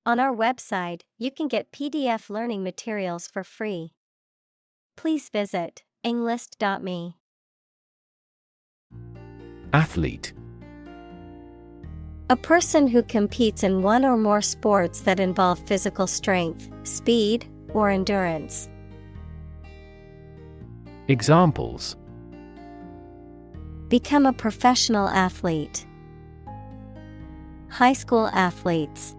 On our website, you can get PDF learning materials for free. Please visit englist.me. Athlete. A person who competes in one or more sports that involve physical strength, speed, or endurance. Examples: Become a professional athlete. High school athletes.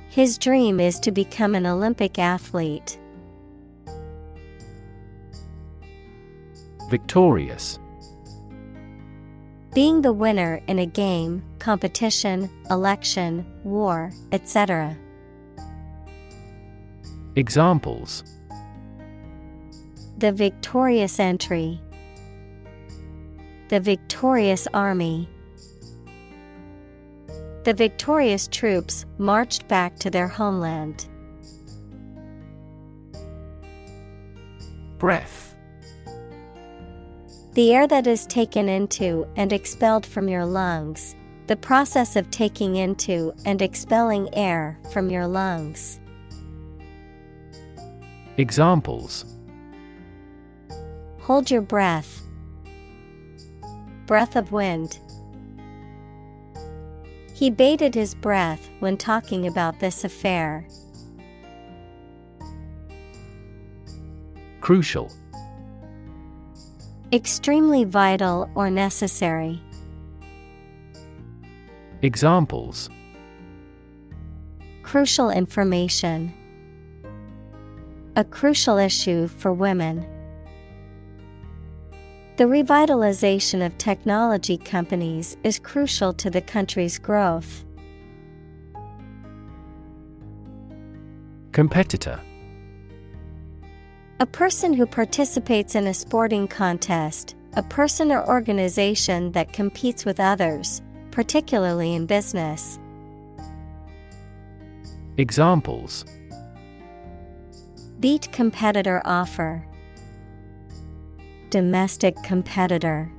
His dream is to become an Olympic athlete. Victorious. Being the winner in a game, competition, election, war, etc. Examples: The victorious entry. The victorious army. The victorious troops marched back to their homeland. Breath. The air that is taken into and expelled from your lungs. The process of taking into and expelling air from your lungs. Examples: Hold your breath. Breath of wind. He bated his breath when talking about this affair. Crucial. Extremely vital or necessary. Examples: Crucial information. A crucial issue for women. The revitalization of technology companies is crucial to the country's growth. Competitor. A person who participates in a sporting contest, a person or organization that competes with others, particularly in business. Examples: Beat competitor offer. Domestic competitor.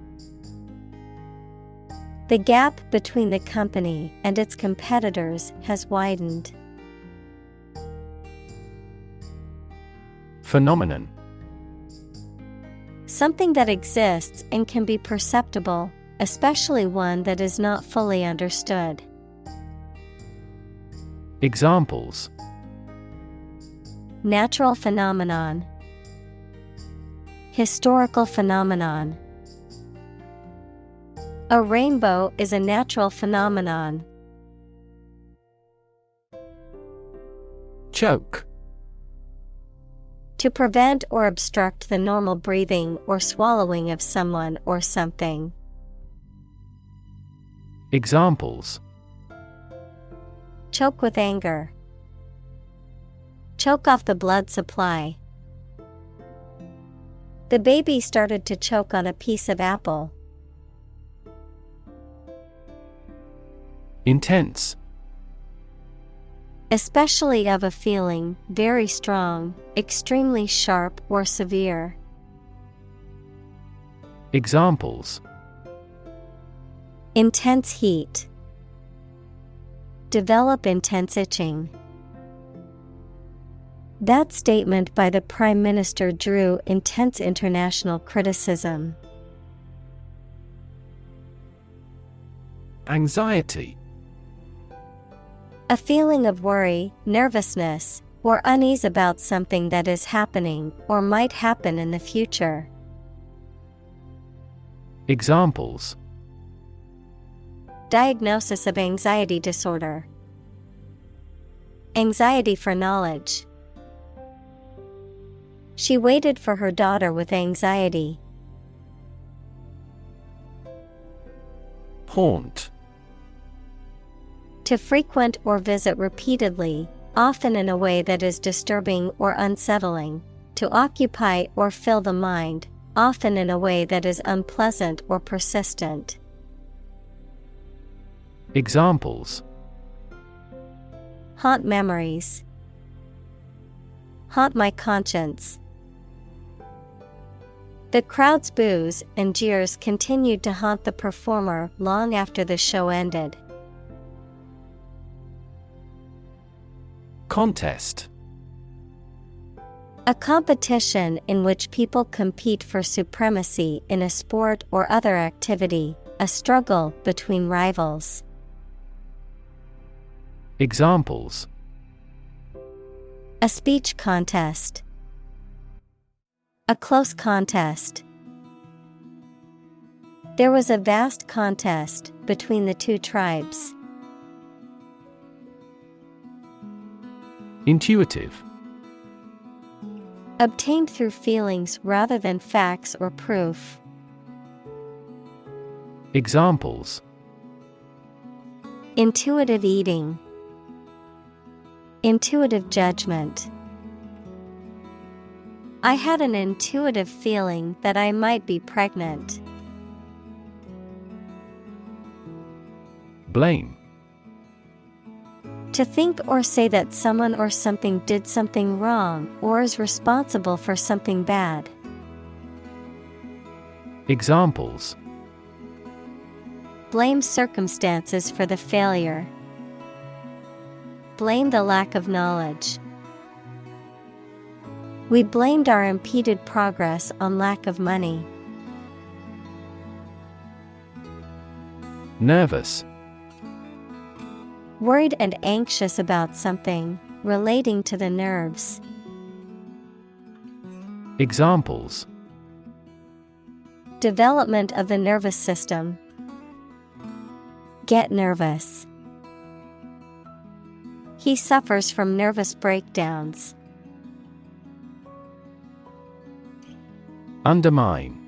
The gap between the company and its competitors has widened. Phenomenon. Something that exists and can be perceptible, especially one that is not fully understood. Examples: Natural phenomenon. Historical phenomenon. A rainbow is a natural phenomenon. Choke. To prevent or obstruct the normal breathing or swallowing of someone or something. Examples: Choke with anger. Choke off the blood supply. The baby started to choke on a piece of apple. Intense. Especially of a feeling, very strong, extremely sharp or severe. Examples: Intense heat. Develop intense itching. That statement by the Prime Minister drew intense international criticism. Anxiety. A feeling of worry, nervousness, or unease about something that is happening or might happen in the future. Examples: Diagnosis of anxiety disorder. Anxiety for knowledge. She waited for her daughter with anxiety. Haunt. To frequent or visit repeatedly, often in a way that is disturbing or unsettling. To occupy or fill the mind, often in a way that is unpleasant or persistent. Examples: Haunt memories. Haunt my conscience. The crowd's boos and jeers continued to haunt the performer long after the show ended. Contest. A competition in which people compete for supremacy in a sport or other activity, a struggle between rivals. Examples: A speech contest. A close contest. There was a vast contest between the two tribes. Intuitive. Obtained through feelings rather than facts or proof. Examples: Intuitive eating. Intuitive judgment. I had an intuitive feeling that I might be pregnant. Blame. To think or say that someone or something did something wrong or is responsible for something bad. Examples: Blame circumstances for the failure. Blame the lack of knowledge. We blamed our impeded progress on lack of money. Nervous. Worried and anxious about something, relating to the nerves. Examples: Development of the nervous system. Get nervous. He suffers from nervous breakdowns. Undermine.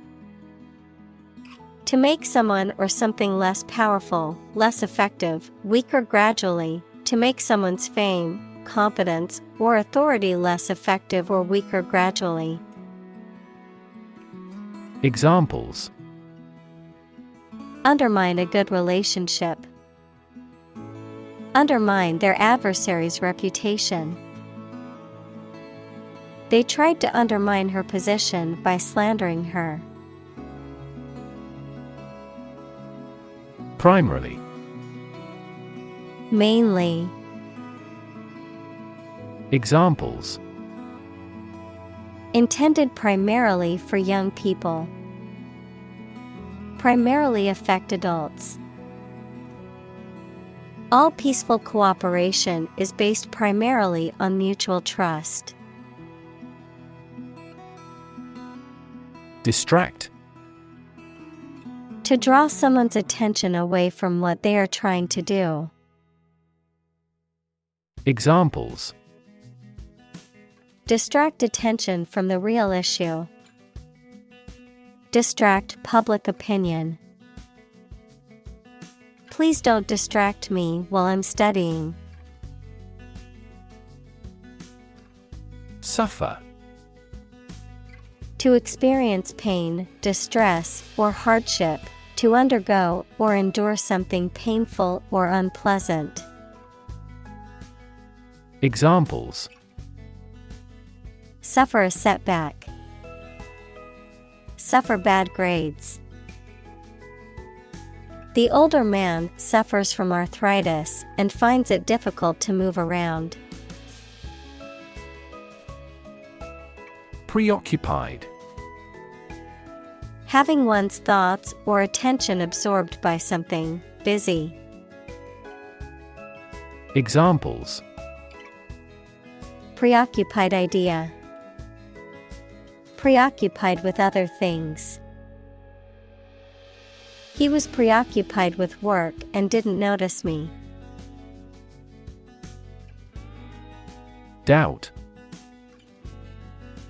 To make someone or something less powerful, less effective, weaker gradually, to make someone's fame, competence, or authority less effective or weaker gradually. Examples: Undermine a good relationship. Undermine their adversary's reputation. They tried to undermine her position by slandering her. Primarily. Mainly. Examples: Intended primarily for young people. Primarily affect adults. All peaceful cooperation is based primarily on mutual trust. Distract. To draw someone's attention away from what they are trying to do. Examples: Distract attention from the real issue. Distract public opinion. Please don't distract me while I'm studying. Suffer. To experience pain, distress, or hardship. To undergo or endure something painful or unpleasant. Examples: Suffer a setback. Suffer bad grades. The older man suffers from arthritis and finds it difficult to move around. Preoccupied. Having one's thoughts or attention absorbed by something, busy. Examples: Preoccupied idea. Preoccupied with other things. He was preoccupied with work and didn't notice me. Doubt.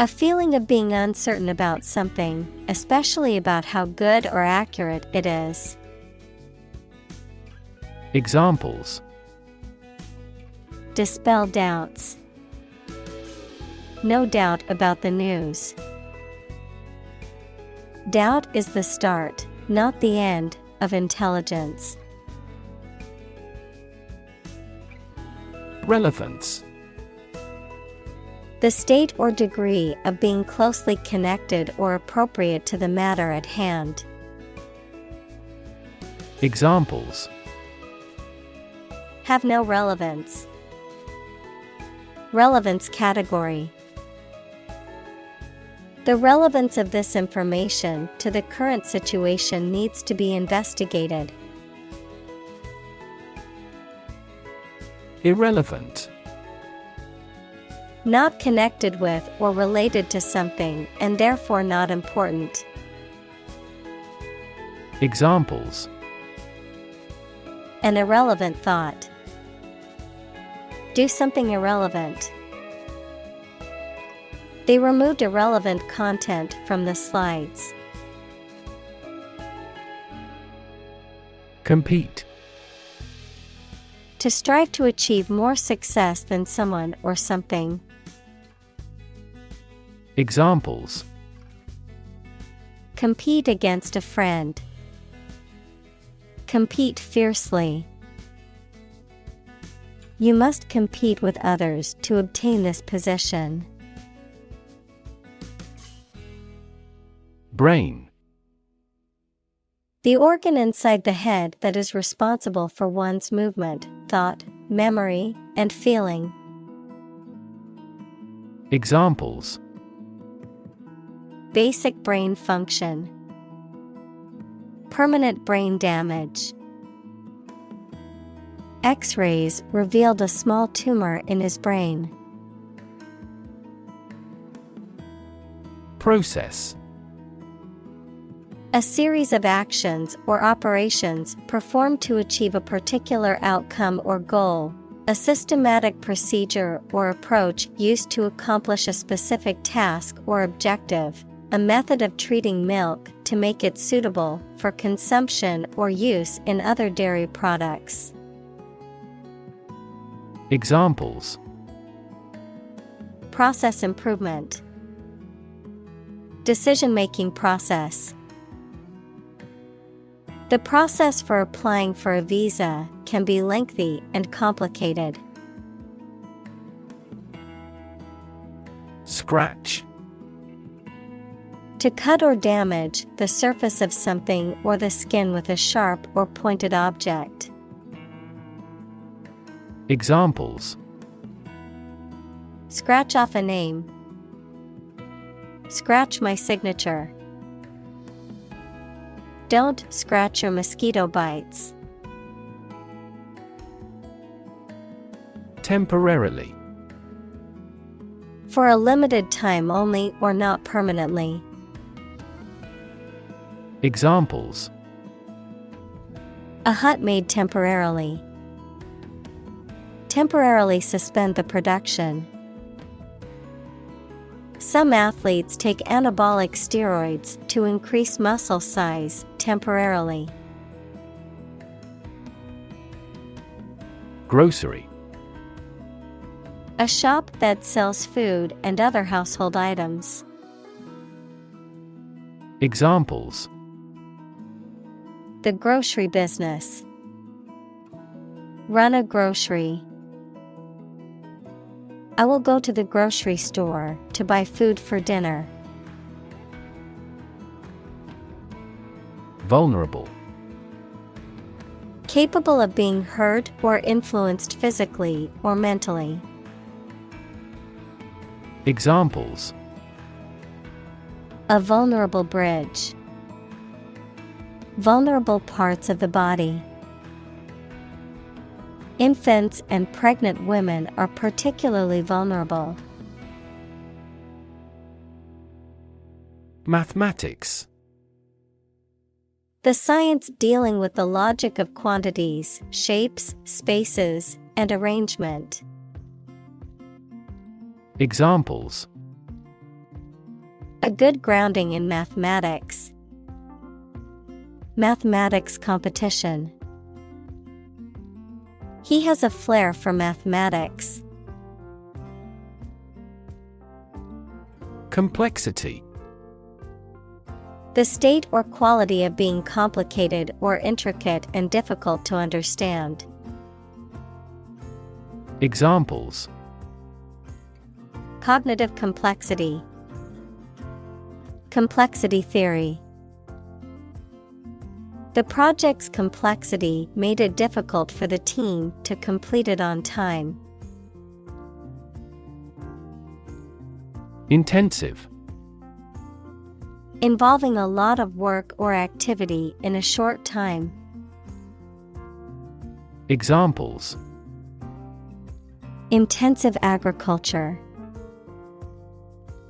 A feeling of being uncertain about something, especially about how good or accurate it is. Examples: Dispel doubts. No doubt about the news. Doubt is the start, not the end, of intelligence. Relevance. The state or degree of being closely connected or appropriate to the matter at hand. Examples: Have no relevance. Relevance category. The relevance of this information to the current situation needs to be investigated. Irrelevant. Not connected with or related to something and therefore not important. Examples: An irrelevant thought. Do something irrelevant. They removed irrelevant content from the slides. Compete. To strive to achieve more success than someone or something. Examples: Compete against a friend. Compete fiercely. You must compete with others to obtain this position. Brain. The organ inside the head that is responsible for one's movement, thought, memory, and feeling. Examples: Basic brain function. Permanent brain damage. X-rays revealed a small tumor in his brain. Process. A series of actions or operations performed to achieve a particular outcome or goal. A systematic procedure or approach used to accomplish a specific task or objective. A method of treating milk to make it suitable for consumption or use in other dairy products. Examples: Process improvement. Decision-making process. The process for applying for a visa can be lengthy and complicated. Scratch. To cut or damage the surface of something or the skin with a sharp or pointed object. Examples: Scratch off a name. Scratch my signature. Don't scratch your mosquito bites. Temporarily. For a limited time only or not permanently. Examples: A hut made temporarily. Temporarily suspend the production. Some athletes take anabolic steroids to increase muscle size temporarily. Grocery. A shop that sells food and other household items. Examples: The grocery business. Run a grocery. I will go to the grocery store to buy food for dinner. Vulnerable. Capable of being hurt or influenced physically or mentally. Examples: A vulnerable bridge. Vulnerable parts of the body. Infants and pregnant women are particularly vulnerable. Mathematics. The science dealing with the logic of quantities, shapes, spaces, and arrangement. Examples: A good grounding in mathematics. Mathematics competition. He has a flair for mathematics. Complexity. The state or quality of being complicated or intricate and difficult to understand. Examples: Cognitive complexity. Complexity theory. The project's complexity made it difficult for the team to complete it on time. Intensive. Involving a lot of work or activity in a short time. Examples: Intensive agriculture.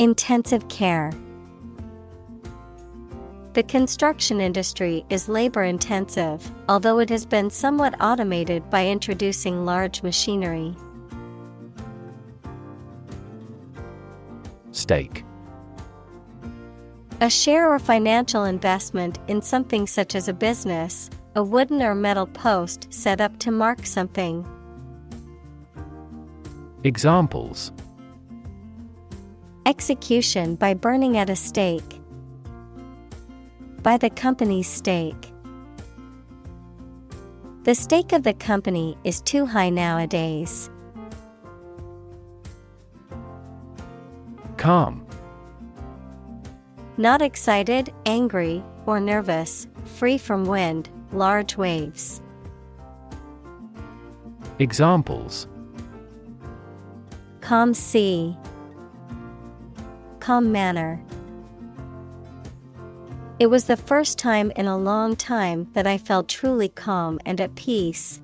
Intensive care. The construction industry is labor-intensive, although it has been somewhat automated by introducing large machinery. Stake. A share or financial investment in something such as a business, a wooden or metal post set up to mark something. Examples: Execution by burning at a stake. By the company's stake. The stake of the company is too high nowadays. Calm. Not excited, angry, or nervous, free from wind, large waves. Examples: Calm sea. Calm manner. It was the first time in a long time that I felt truly calm and at peace.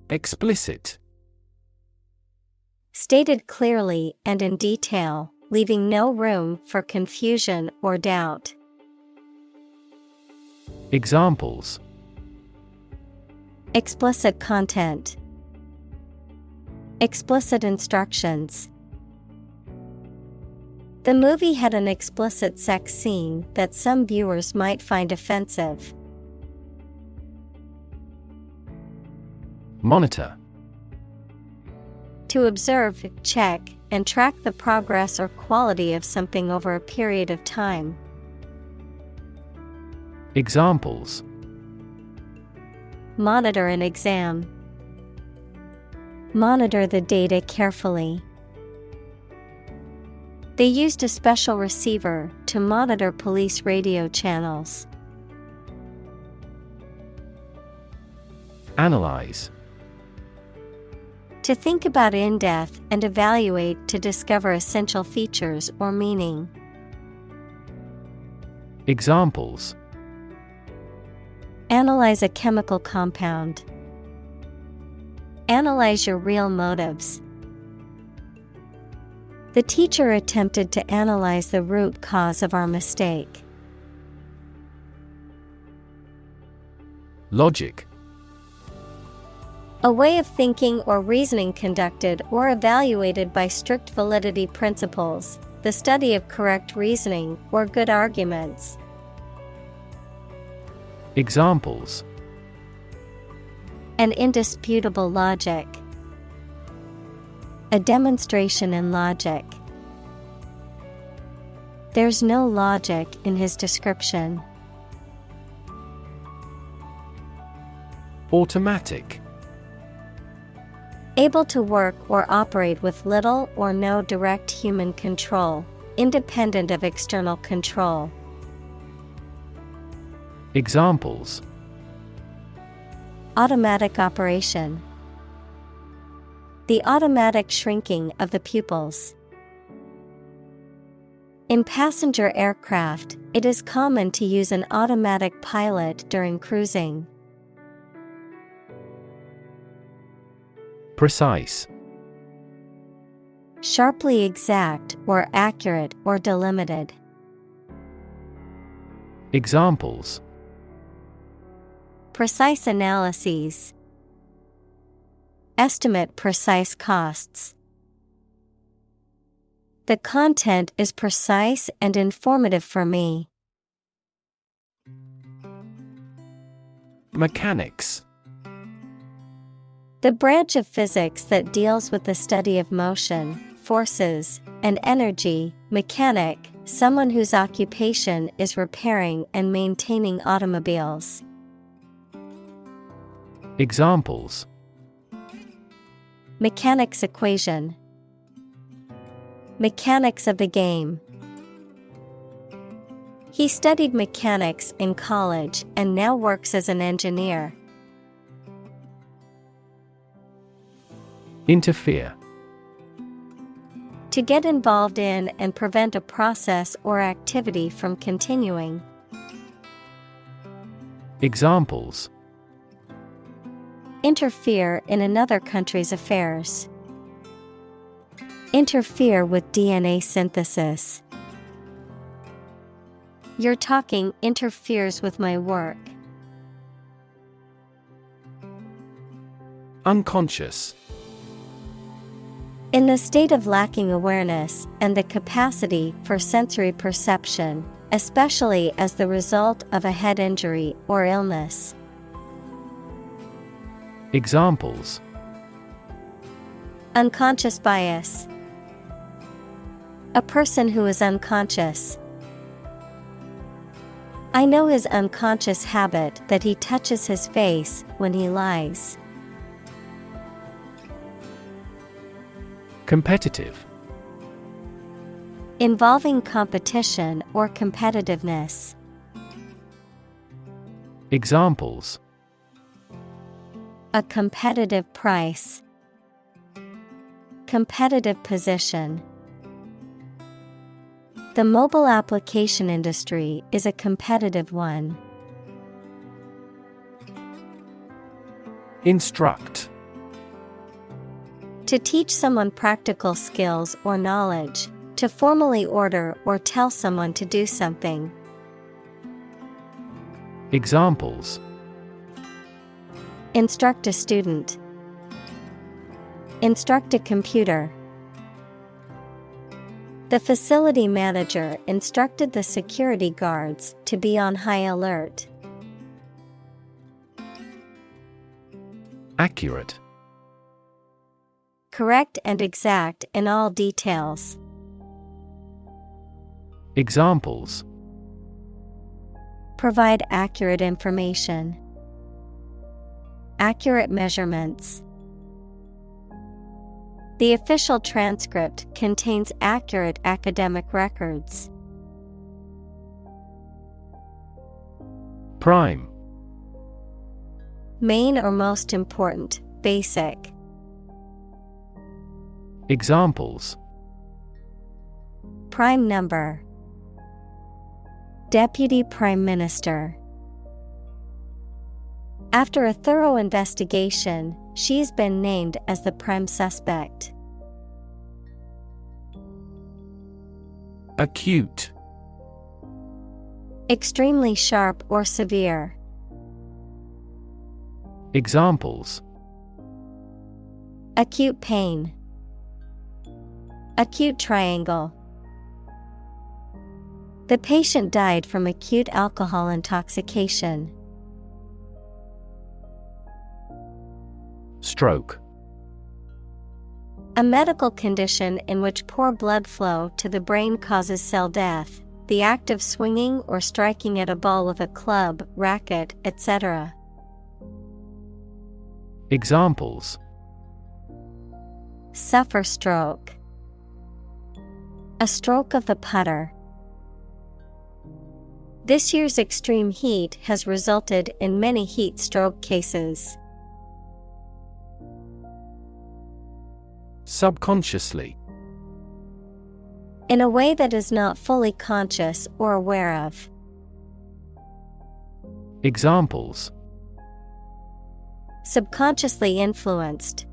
Explicit. Stated clearly and in detail, leaving no room for confusion or doubt. Examples: Explicit content. Explicit instructions. The movie had an explicit sex scene that some viewers might find offensive. Monitor. To observe, check, and track the progress or quality of something over a period of time. Examples: Monitor an exam. Monitor the data carefully. They used a special receiver to monitor police radio channels. Analyze. To think about in depth and evaluate to discover essential features or meaning. Examples: Analyze a chemical compound. Analyze your real motives. The teacher attempted to analyze the root cause of our mistake. Logic. A way of thinking or reasoning conducted or evaluated by strict validity principles, the study of correct reasoning or good arguments. Examples: An indisputable logic. A demonstration in logic. There's no logic in his description. Automatic. Able to work or operate with little or no direct human control, independent of external control. Examples: Automatic operation. The automatic shrinking of the pupils. In passenger aircraft, it is common to use an automatic pilot during cruising. Precise. Sharply exact or accurate or delimited. Examples: Precise analyses. Estimate precise costs. The content is precise and informative for me. Mechanics. The branch of physics that deals with the study of motion, forces, and energy. Mechanic, someone whose occupation is repairing and maintaining automobiles. Examples: Mechanics equation. Mechanics of the game. He studied mechanics in college and now works as an engineer. Interfere. To get involved in and prevent a process or activity from continuing. Examples: Interfere in another country's affairs. Interfere with DNA synthesis. Your talking interferes with my work. Unconscious. In the state of lacking awareness and the capacity for sensory perception, especially as the result of a head injury or illness. Examples: Unconscious bias. A person who is unconscious. I know his unconscious habit that he touches his face when he lies. Competitive. Involving competition or competitiveness. Examples: A competitive price. Competitive position. The mobile application industry is a competitive one. Instruct. To teach someone practical skills or knowledge. To formally order or tell someone to do something. Examples: Instruct a student. Instruct a computer. The facility manager instructed the security guards to be on high alert. Accurate. Correct and exact in all details. Examples: Provide accurate information. Accurate measurements. The official transcript contains accurate academic records. Prime. Main or most important, basic. Examples: Prime number. Deputy Prime Minister. After a thorough investigation, she's been named as the prime suspect. Acute. Extremely sharp or severe. Examples: Acute pain. Acute triangle. The patient died from acute alcohol intoxication. Stroke. A medical condition in which poor blood flow to the brain causes cell death, the act of swinging or striking at a ball with a club, racket, etc. Examples: Suffer stroke. A stroke of the putter. This year's extreme heat has resulted in many heat stroke cases. Subconsciously. In a way that is not fully conscious or aware of. Examples: Subconsciously influenced.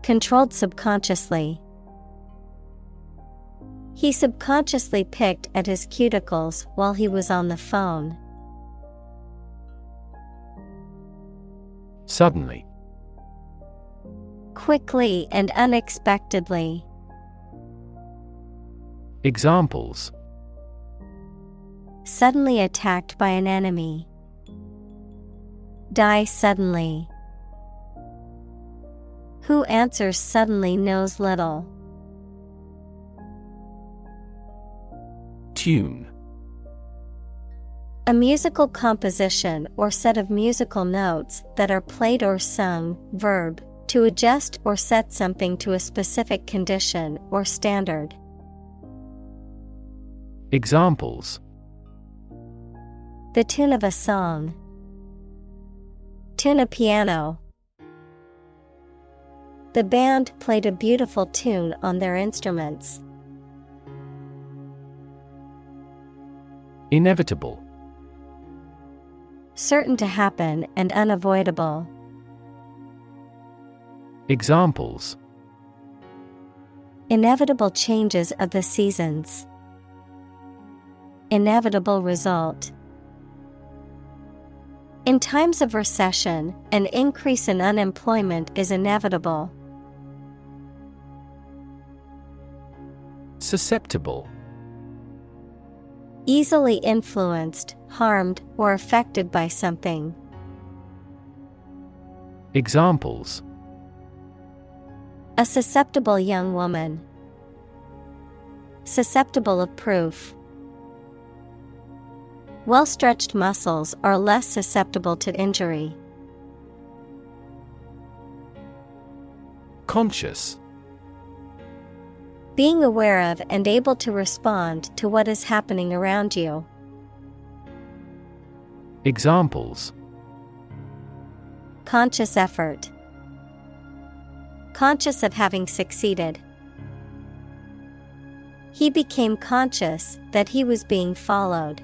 Controlled subconsciously. He subconsciously picked at his cuticles while he was on the phone. Suddenly. Quickly and unexpectedly. Examples: Suddenly attacked by an enemy. Die suddenly. Who answers suddenly knows little. Tune. A musical composition or set of musical notes that are played or sung, verb, to adjust or set something to a specific condition or standard. Examples: The tune of a song. Tune a piano. The band played a beautiful tune on their instruments. Inevitable. Certain to happen and unavoidable. Examples: Inevitable changes of the seasons. Inevitable result. In times of recession, an increase in unemployment is inevitable. Susceptible. Easily influenced, harmed, or affected by something. Examples: A susceptible young woman. Susceptible of proof. Well-stretched muscles are less susceptible to injury. Conscious. Being aware of and able to respond to what is happening around you. Examples: Conscious effort. Conscious of having succeeded. He became conscious that he was being followed.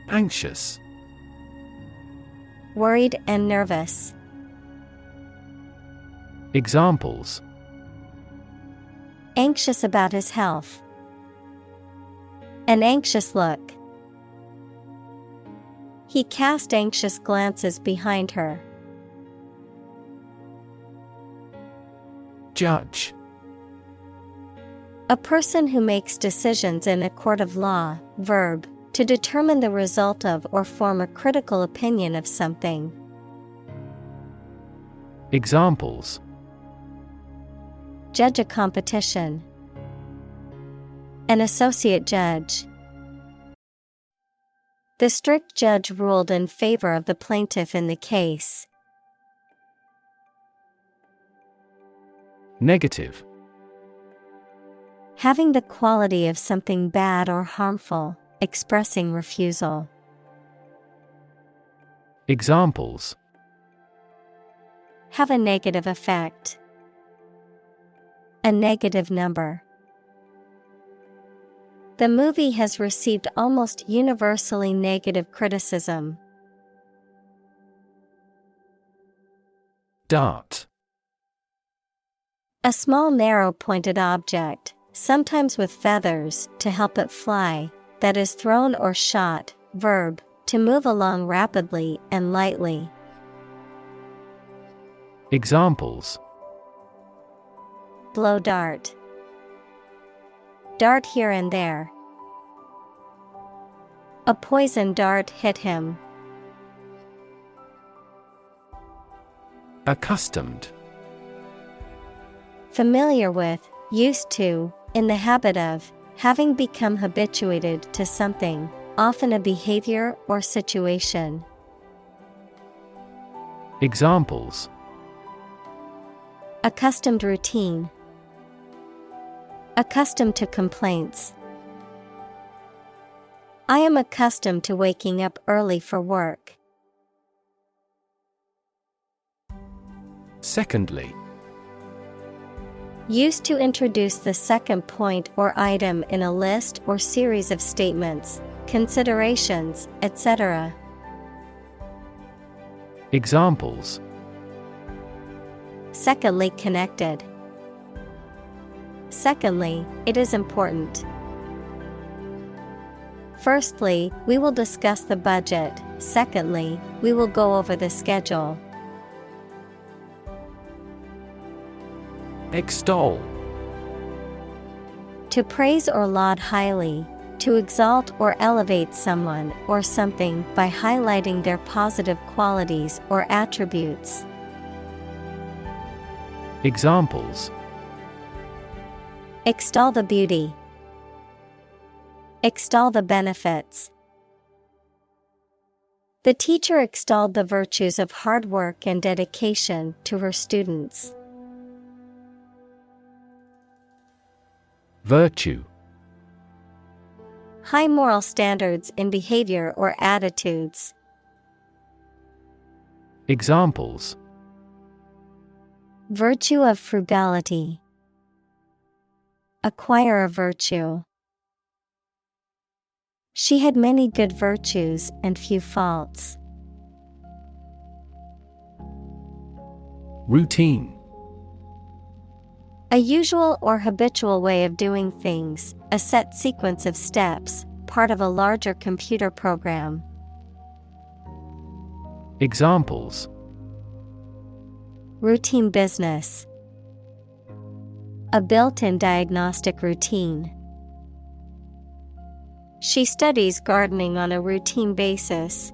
Anxious. Worried and nervous. Examples: Anxious about his health. An anxious look. He cast anxious glances behind her. Judge. A person who makes decisions in a court of law. Verb, to determine the result of or form a critical opinion of something. Examples: Judge a competition. An associate judge. The strict judge ruled in favor of the plaintiff in the case. Negative. Having the quality of something bad or harmful, expressing refusal. Examples: Have a negative effect. A negative number. The movie has received almost universally negative criticism. Dart. A small narrow pointed object, sometimes with feathers to help it fly, that is thrown or shot. Verb, to move along rapidly and lightly. Examples: Blow dart. Dart here and there. A poison dart hit him. Accustomed. Familiar with, used to, in the habit of, having become habituated to something, often a behavior or situation. Examples: Accustomed routine. Accustomed to complaints. I am accustomed to waking up early for work. Secondly. Used to introduce the second point or item in a list or series of statements, considerations, etc. Examples: Secondly connected. Secondly, it is important. Firstly, we will discuss the budget. Secondly, we will go over the schedule. Extol. To praise or laud highly, to exalt or elevate someone or something by highlighting their positive qualities or attributes. Examples: Extol the beauty. Extol the benefits. The teacher extolled the virtues of hard work and dedication to her students. Virtue. High moral standards in behavior or attitudes. Examples. Virtue of frugality. Acquire a virtue. She had many good virtues and few faults. Routine. A usual or habitual way of doing things, a set sequence of steps, part of a larger computer program. Examples. Routine business. A built-in diagnostic routine. She studies gardening on a routine basis.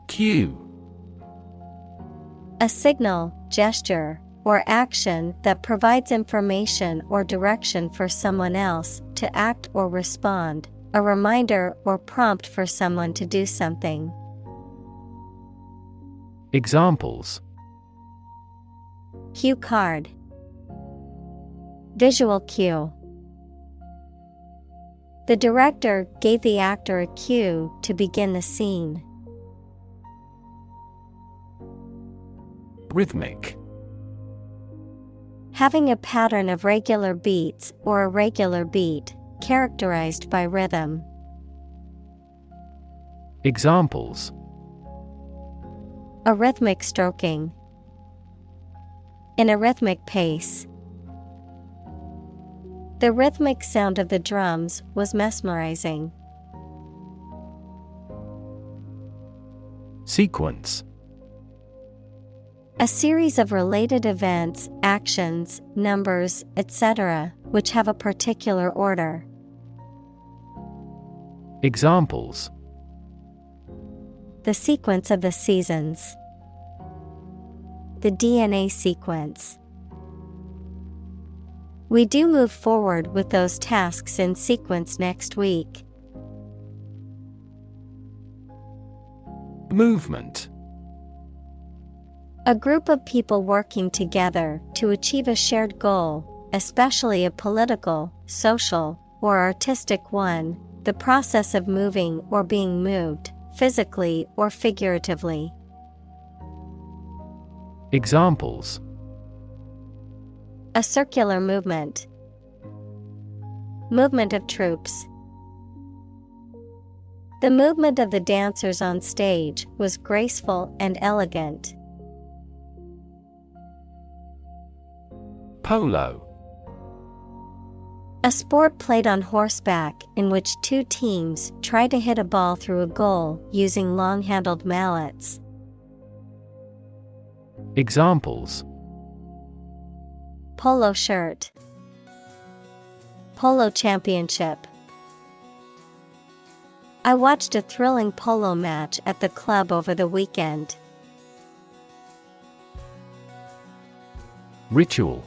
Cue. A signal, gesture, or action that provides information or direction for someone else to act or respond, a reminder or prompt for someone to do something. Examples. Cue card. Visual cue. The director gave the actor a cue to begin the scene. Rhythmic. Having a pattern of regular beats or a regular beat, characterized by rhythm. Examples. A rhythmic stroking. In a rhythmic pace. The rhythmic sound of the drums was mesmerizing. Sequence. A series of related events, actions, numbers, etc., which have a particular order. Examples. The sequence of the seasons. The DNA sequence. We do move forward with those tasks in sequence next week. Movement. A group of people working together to achieve a shared goal, especially a political, social, or artistic one, the process of moving or being moved, physically or figuratively. Examples. A circular movement. Movement of troops. The movement of the dancers on stage was graceful and elegant. Polo. A sport played on horseback in which two teams try to hit a ball through a goal using long-handled mallets. Examples. Polo shirt. Polo championship. I watched a thrilling polo match at the club over the weekend. Ritual.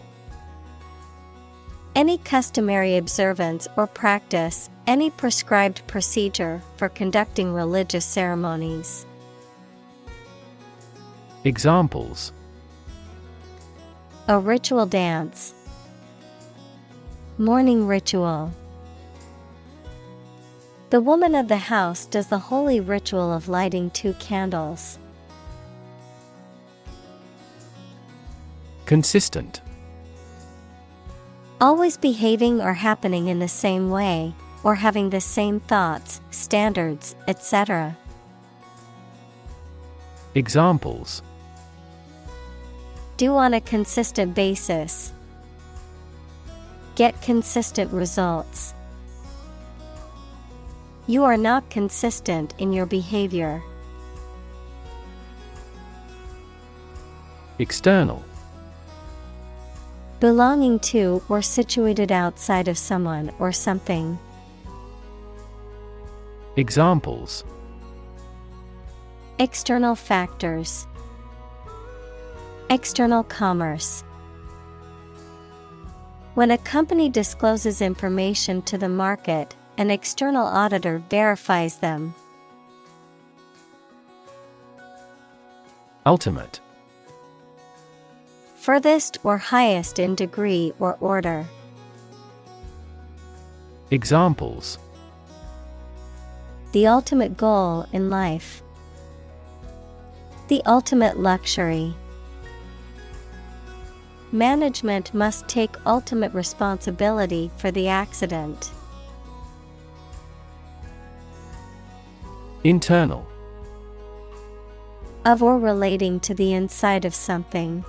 Any customary observance or practice, any prescribed procedure for conducting religious ceremonies. Examples. A ritual dance. Morning ritual. The woman of the house does the holy ritual of lighting 2 candles. Consistent. Always behaving or happening in the same way, or having the same thoughts, standards, etc. Examples. Do on a consistent basis. Get consistent results. You are not consistent in your behavior. External. Belonging to or situated outside of someone or something. Examples. External factors. External commerce. When a company discloses information to the market, an external auditor verifies them. Ultimate. Furthest or highest in degree or order. The ultimate goal in life. The ultimate luxury. Management must take ultimate responsibility for the accident. Internal. Of or relating to the inside of something.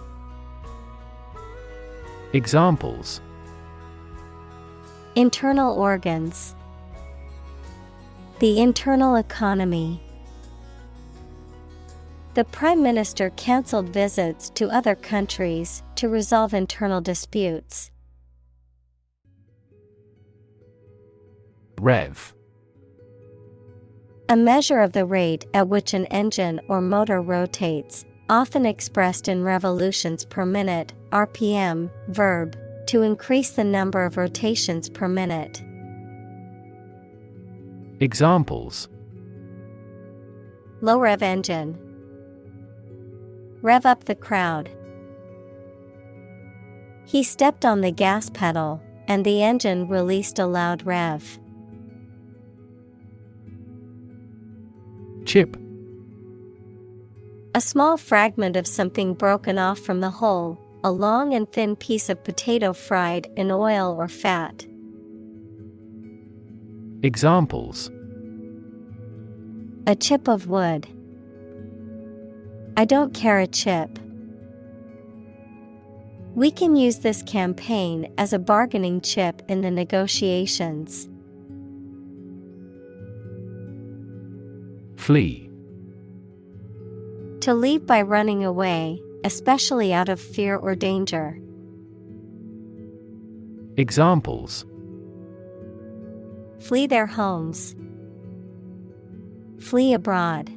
Examples: internal organs. The internal economy. The Prime Minister cancelled visits to other countries to resolve internal disputes. Rev. A measure of the rate at which an engine or motor rotates, often expressed in revolutions per minute, RPM, verb, to increase the number of rotations per minute. Examples: low rev engine. Rev up the crowd. He stepped on the gas pedal, and the engine released a loud rev. Chip. A small fragment of something broken off from the whole, a long and thin piece of potato fried in oil or fat. Examples: a chip of wood. I don't care a chip. We can use this campaign as a bargaining chip in the negotiations. Flee. To leave by running away, especially out of fear or danger. Examples: flee their homes. Flee abroad.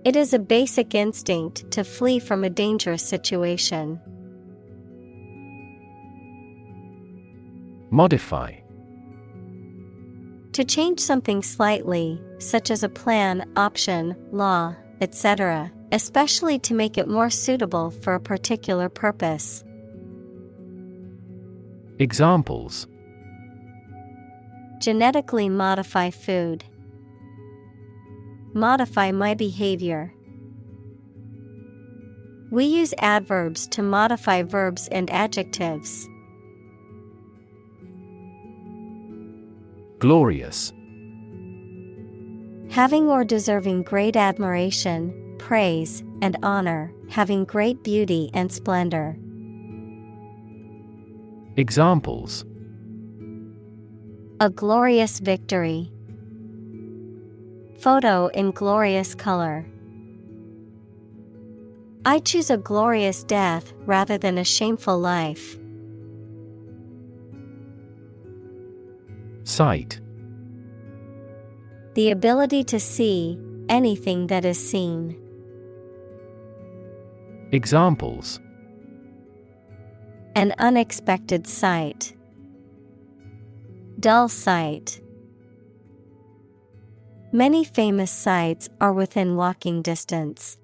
It is a basic instinct to flee from a dangerous situation. Modify. To change something slightly, such as a plan, option, law, etc., especially to make it more suitable for a particular purpose. Examples: genetically modify food. Modify my behavior. We use adverbs to modify verbs and adjectives. Glorious. Having or deserving great admiration, praise, and honor, having great beauty and splendor. Examples: a glorious victory. Photo in glorious color. I choose a glorious death rather than a shameful life. Sight. The ability to see anything that is seen. Examples: an unexpected sight. Dull sight. Many famous sights are within walking distance.